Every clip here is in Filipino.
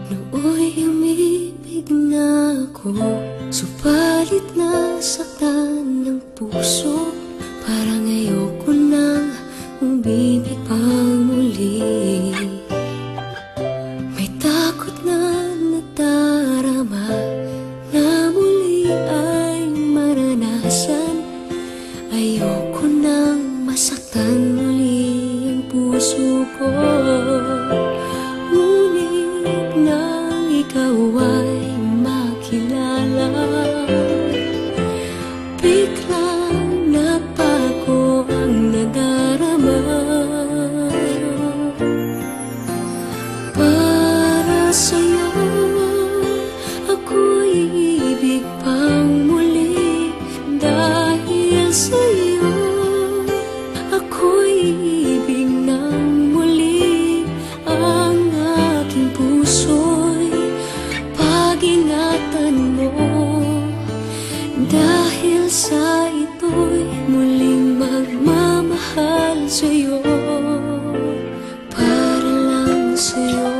Nooy umibig na ako, subalit nasaktan ng puso. Parang ayoko nang umibig pang muli. May takot na nadarama na muli ay maranasan. Ayoko nang masaktan muli ang puso ko. Ngunit nang ikaw ay makilala, biglang nagbago ang nadarama. Para sa'yo ako'y ibig pang muli. Dahil sa'yo ako'y ibig ng muli. Ang aking puso'y pag-ingatan mo. Dahil sa ito'y muling magmamahal sa'yo, para lang sa'yo.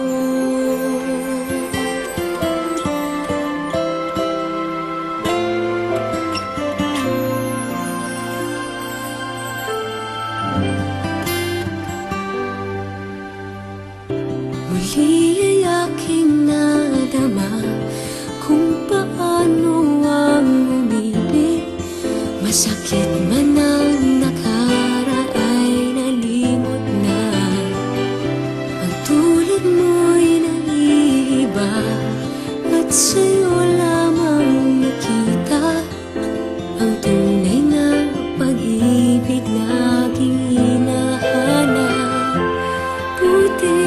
Muli ay aking nadama kung paano ang umibig. Masakit man ang nakaraan nalimot na. Ang tulad mo'y naiiba at sa'yo lamang nakita ang tunay na pag-ibig na aking hinahanap. Buti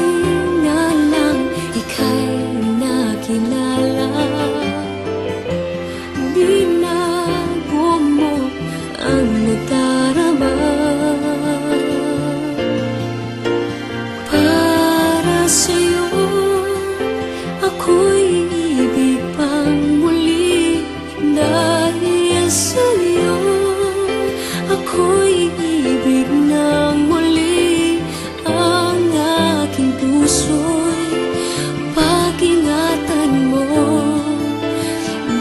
na lang ika'y nakilala. Binago mo ang nadarama. Para sa'yo ako'y ibig pang muli. Dahil sa'yo ako'y ibig ng muli. Ang aking puso'y pag-ingatan mo.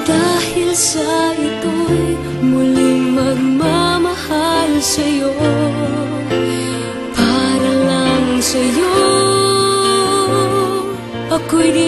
Dahil sa ito'y muling magmamahal sa'yo, para lang sa'yo. Ako'y di